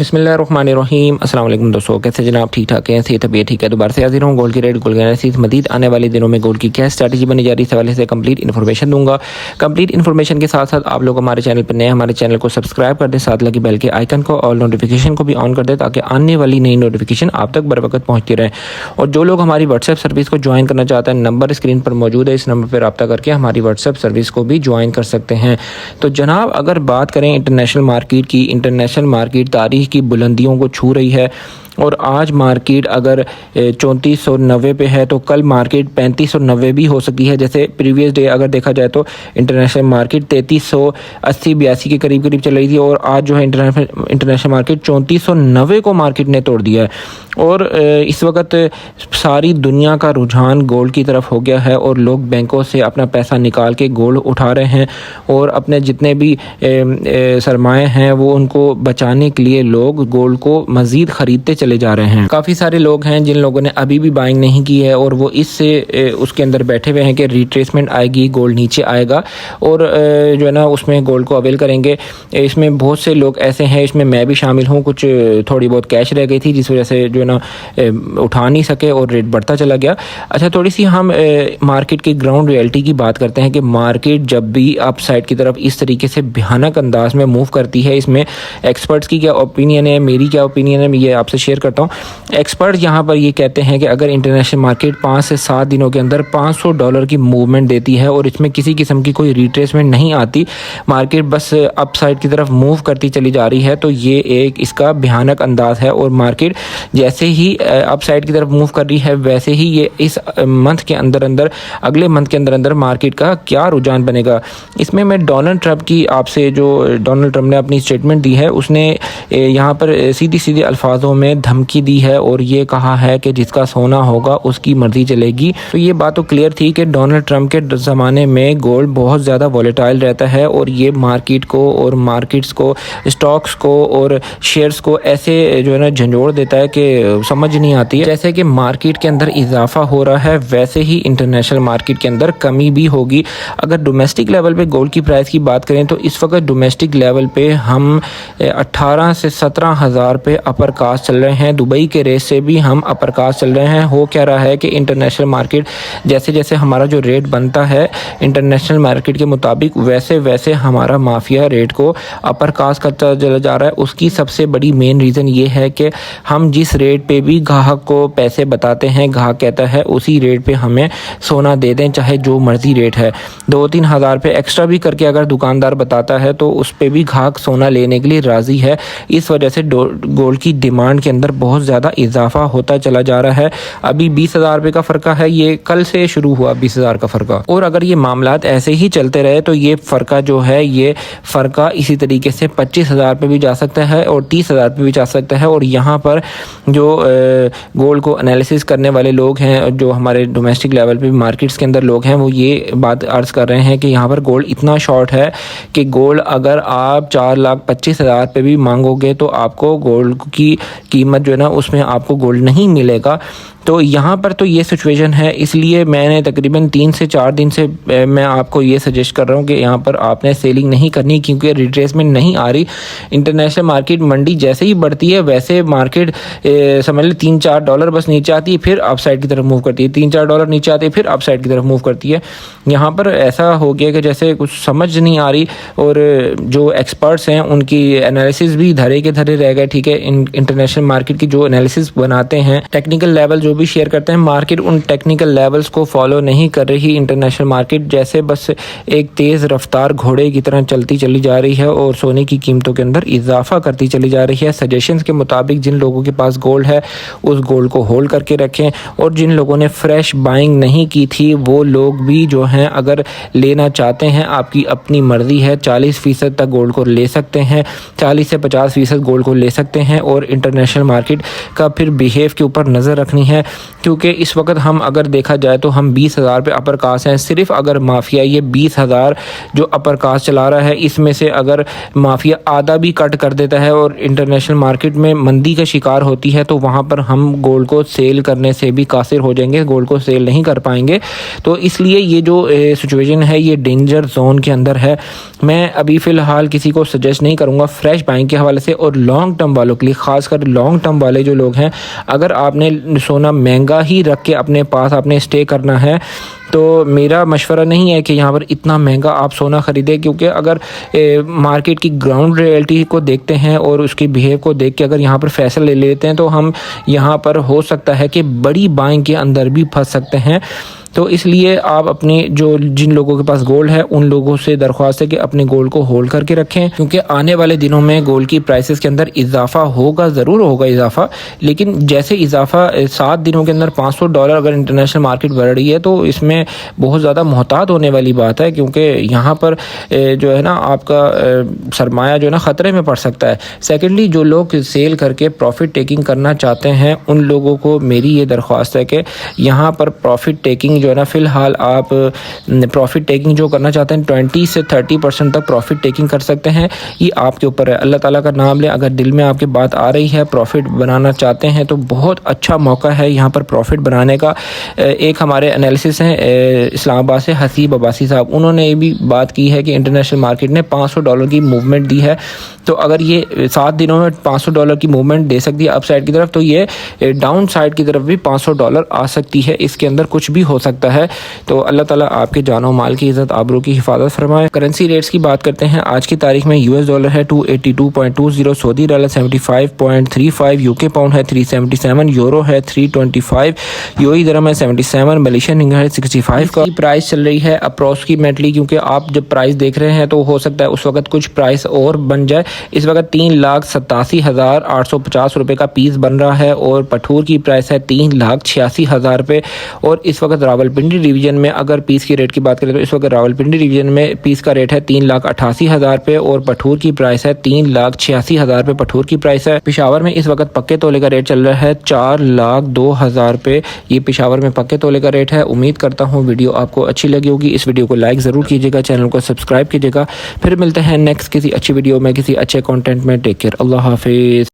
बिस्मिल्लाहिर्रहमानिर्रहीम। अस्सलाम वालेकुम दोस्तों, कैसे जनाब? ठीक ठाक हैं? सेहत तबीयत ठीक है? दोबारा से हाजिर हूँ गोल्ड की रेट गोल्ड की एनालिसिस मजीद आने वाले दिनों में गोल्ड की क्या स्ट्रैटेजी बनी जा रही है इस हवाले से कंप्लीट इन्फॉर्मेशन दूंगा। कंप्लीट इन्फॉर्मेशन के साथ साथ आप लोग हमारे चैनल पर नए, हमारे चैनल को सब्सक्राइब कर दें, साथ लगी बेल के आइकन को और नोटिफिकेशन को भी ऑन कर दें ताकि आने वाली नई नोटिफिकेशन आप तक बर वक्त पहुँचती रहे। और जो लोग हमारी व्हाट्सएप सर्विस को ज्वाइन करना चाहते हैं, नंबर स्क्रीन पर मौजूद है, इस नंबर पर रब्ता करके हमारी व्हाट्सएप सर्विस को भी ज्वाइन कर सकते हैं। तो जनाब, अगर बात करें इंटरनेशनल मार्केट की, इंटरनेशनल मार्केट तारीख की बुलंदियों को छू रही है और आज मार्केट अगर 3490 पे है तो कल मार्केट 3590 भी हो सकती है। जैसे प्रीवियस डे अगर देखा जाए तो इंटरनेशनल मार्केट 3380-82 के करीब करीब चल रही थी और आज जो है इंटरनेशनल मार्केट 3490 को मार्केट ने तोड़ दिया है। और इस वक्त सारी दुनिया का रुझान गोल्ड की तरफ हो गया है और लोग बैंकों से अपना पैसा निकाल के गोल्ड उठा रहे हैं और अपने जितने भी सरमाए हैं वो उनको बचाने के लिए लोग गोल्ड को मज़ीद ख़रीदते चले जा रहे हैं। काफ़ी सारे लोग हैं जिन लोगों ने अभी भी बाइंग नहीं की है और वो इससे उसके अंदर बैठे हुए हैं कि रिट्रेसमेंट आएगी, गोल्ड नीचे आएगा और जो है ना उसमें गोल्ड को अवेल करेंगे। इसमें बहुत से लोग ऐसे हैं, इसमें मैं भी शामिल हूँ। कुछ थोड़ी बहुत कैश रह गई थी जिस वजह से जो है ना उठा नहीं सके और रेट बढ़ता चला गया। अच्छा, थोड़ी सी हम मार्केट की ग्राउंड रियलिटी की बात करते हैं कि मार्केट जब भी अप साइड की तरफ इस तरीके से भयानक अंदाज में मूव करती है, इसमें एक्सपर्ट्स की क्या ओपिनियन है, मेरी क्या ओपिनियन है, मैं ये आपसे शेयर करता हूँ। एक्सपर्ट यहाँ पर ये कहते हैं कि अगर इंटरनेशनल मार्केट 5 से 7 दिनों के अंदर $500 की मूवमेंट देती है और इसमें किसी किस्म की कोई रिट्रेसमेंट नहीं आती, मार्केट बस अप साइड की तरफ मूव करती चली जा रही है, तो ये एक इसका भयानक अंदाज है। और मार्केट जैसे ही अप साइड की तरफ मूव कर रही है वैसे ही ये इस मंथ के अंदर अंदर, अगले मंथ के अंदर अंदर मार्केट का क्या रुझान बनेगा। इसमें मैं डोनाल्ड ट्रंप की आपसे, जो डोनाल्ड ट्रंप ने अपनी स्टेटमेंट दी है, उसने यहाँ पर सीधी सीधे अल्फाजों में धमकी दी है और ये कहा है कि जिसका सोना होगा उसकी मर्जी चलेगी। तो ये बात तो क्लियर थी कि डोनाल्ड ट्रंप के ज़माने में गोल्ड बहुत ज़्यादा वॉलेटाइल रहता है और ये मार्केट को और मार्केट्स को, स्टॉक्स को और शेयर्स को ऐसे जो है ना झंझोड़ देता है कि समझ नहीं आती है। जैसे कि मार्केट के अंदर इजाफा हो रहा है वैसे ही इंटरनेशनल मार्केट के अंदर कमी भी होगी। अगर डोमेस्टिक लेवल पे गोल्ड की प्राइस की बात करें तो इस वक्त डोमेस्टिक लेवल पे हम 18 से 17 हज़ार पे अपर कास्ट चल रहे हैं। दुबई के रेट से भी हम अपर कास्ट चल रहे हैं। हो क्या रहा है कि इंटरनेशनल मार्केट जैसे जैसे हमारा जो रेट बनता है इंटरनेशनल मार्केट के मुताबिक, वैसे वैसे हमारा माफिया रेट को अपर कास्ट करता चला जा रहा है। उसकी सबसे बड़ी मेन रीज़न ये है कि हम जिस रेट पे भी ग्राहक को पैसे बताते हैं, ग्राहक कहता है उसी रेट पे हमें सोना दे दें, चाहे जो मर्जी रेट है। 2-3 हज़ार पे एक्स्ट्रा भी करके अगर दुकानदार बताता है तो उस पे भी ग्राहक सोना लेने के लिए राज़ी है। इस वजह से गोल्ड की डिमांड के अंदर बहुत ज़्यादा इजाफा होता चला जा रहा है। अभी 20,000 रुपये का फ़र्का है, ये कल से शुरू हुआ 20,000 का फ़र्का, और अगर ये मामलात ऐसे ही चलते रहे तो ये फ़र्का जो है, ये फ़र्का इसी तरीके से 25,000 पे भी जा सकता है और 30,000 पे भी जा सकता है। और यहाँ पर जो गोल्ड को एनालिसिस करने वाले लोग हैं, जो हमारे डोमेस्टिक लेवल पे मार्केट्स के अंदर लोग हैं, वो ये बात अर्ज़ कर रहे हैं कि यहाँ पर गोल्ड इतना शॉर्ट है कि गोल्ड अगर आप 4,25,000 पे भी मांगोगे तो आपको गोल्ड की कीमत जो है ना उसमें आपको गोल्ड नहीं मिलेगा। तो यहाँ पर तो ये सिचुएशन है, इसलिए मैंने तकरीबन 3 से 4 दिन से मैं आपको ये सजेस्ट कर रहा हूँ कि यहाँ पर आपने सेलिंग नहीं करनी क्योंकि रिट्रेसमेंट नहीं आ रही। इंटरनेशनल मार्केट मंडी जैसे ही बढ़ती है वैसे मार्केट समझ लीजिए $3-4 बस नीचे आती है, फिर अपसाइड की तरफ मूव करती है, $3-4 नीचे आती है, फिर अपसाइड की तरफ मूव करती है। यहाँ पर ऐसा हो गया कि जैसे कुछ समझ नहीं आ रही और जो एक्सपर्ट्स हैं उनकी एनालिसिस भी धरे के धरे रह गए। ठीक है, इंटरनेशनल मार्केट की जो एनालिसिस बनाते हैं, टेक्निकल लेवल जो भी शेयर करते हैं, मार्केट उन टेक्निकल लेवल्स को फॉलो नहीं कर रही। इंटरनेशनल मार्केट जैसे बस एक तेज़ रफ्तार घोड़े की तरह चलती चली जा रही है और सोने की कीमतों के अंदर इजाफा करती चली जा रही है। सजेशंस के मुताबिक जिन लोगों के पास गोल्ड है उस गोल्ड को होल्ड करके रखें और जिन लोगों ने फ्रेश बाइंग नहीं की थी वो लोग भी जो हैं अगर लेना चाहते हैं, आपकी अपनी मर्ज़ी है, 40% तक गोल्ड को ले सकते हैं, 40 से 50% गोल्ड को ले सकते हैं। और इंटरनेशनल मार्केट का फिर बिहेव के ऊपर नज़र रखनी है। हैं, क्योंकि इस वक्त हम अगर देखा जाए तो हम 20,000 पे अपर कास्ट हैं। सिर्फ अगर माफिया ये 20,000 जो अपर कास्ट चला रहा है, इसमें से अगर माफिया आधा भी कट कर देता है और इंटरनेशनल मार्केट में मंदी का शिकार होती है, तो वहाँ पर हम गोल्ड को सेल करने से भी कासिर हो जाएंगे, गोल्ड को सेल नहीं कर पाएंगे। तो इसलिए ये जो सिचुएशन है ये डेंजर जोन के अंदर है। मैं अभी फ़िलहाल किसी को सजेस्ट नहीं करूँगा फ्रेश बाइंग के हवाले से। और लॉन्ग टर्म वालों के लिए, ख़ासकर लॉन्ग टर्म वाले जो लोग हैं, अगर आपने सोना महंगा ही रख के अपने पास आपने स्टे करना है तो मेरा मशवरा नहीं है कि यहाँ पर इतना महंगा आप सोना ख़रीदें, क्योंकि अगर मार्केट की ग्राउंड रियलिटी को देखते हैं और उसकी बिहेव को देख के अगर यहाँ पर फ़ैसला ले लेते हैं तो हम यहाँ पर हो सकता है कि बड़ी बाइंग के अंदर भी फंस सकते हैं। तो इसलिए आप अपने जिन लोगों के पास गोल्ड है उन लोगों से दरख्वास्त है कि अपने गोल्ड को होल्ड करके रखें, क्योंकि आने वाले दिनों में गोल्ड की प्राइसेस के अंदर इजाफा होगा, ज़रूर होगा इजाफा। लेकिन जैसे इजाफा 7 दिनों के अंदर $500 अगर इंटरनेशनल मार्केट बढ़ रही है तो इसमें बहुत ज़्यादा मोहतात होने वाली बात है, क्योंकि यहाँ पर जो है ना आपका सरमाया जो है ना ख़तरे में पड़ सकता है। सेकेंडली, जो लोग सेल करके प्रॉफिट टेकिंग करना चाहते हैं उन लोगों को मेरी ये दरख्वास्त है कि यहाँ पर प्रॉफिट टेकिंग जो है ना, फ़िलहाल आप प्रॉफिट टेकिंग जो करना चाहते हैं 20 से 30% तक प्रॉफिट टेकिंग कर सकते हैं। ये आपके ऊपर है। अल्लाह ताला का नाम लें। अगर दिल में आपके बात आ रही है, प्रॉफिट बनाना चाहते हैं, तो बहुत अच्छा मौका है यहाँ पर प्रॉफिट बनाने का। एक हमारे एनालिसिस हैं इस्लामाबाद से हसीब अब्बासी साहब, उन्होंने ये भी बात की है कि इंटरनेशनल मार्केट ने $500 की मूवमेंट दी है। तो अगर ये 7 दिनों में $500 की मूवमेंट दे सकती है अपसाइड की तरफ, तो ये डाउन साइड की तरफ भी $500 आ सकती है। इसके अंदर कुछ भी हो सकता है। तो अल्लाह ताला आपके जानो माल की इज़्ज़त आबरू की हिफाजत फरमाए। करेंसी रेट्स की बात करते हैं। आज की तारीख में US डॉलर है 282.20, सऊदी डॉलर 75.35, यूके पाउंड है 377, यूरो है 325, यूएई दिरहम है 77, मलेशियन रिंगिट है 65 का प्राइस चल रही है अप्रोक्सीमेटली, क्योंकि आप जब प्राइस देख रहे हैं तो हो सकता है उस वक्त कुछ प्राइस और बन जाए। इस वक्त 3,87,850 रुपये का पीस बन रहा है और पठूर की प्राइस है 3,86,000 रुपये। और इस वक्त रावलपिंडी डिवीज़न में अगर पीस की रेट की बात करें तो इस वक्त रावलपिंडी डिवीज़न में पीस का रेट है 3,88,000 रुपये और पठूर की प्राइस है 3,86,000 रुपये पठूर की प्राइस है। पेशावर में इस वक्त पक्के तोले का रेट चल रहा है 4,02,000 रुपये। ये पेशावर में पक्के तोले का रेट है। उम्मीद करता हूँ वीडियो आपको अच्छी लगी होगी। इस वीडियो को लाइक ज़रूर कीजिएगा, चैनल को सब्सक्राइब कीजिएगा। फिर मिलते हैं नेक्स्ट किसी अच्छी वीडियो में किसी अच्छे कंटेंट में। टेक केयर, अल्लाह हाफिज़।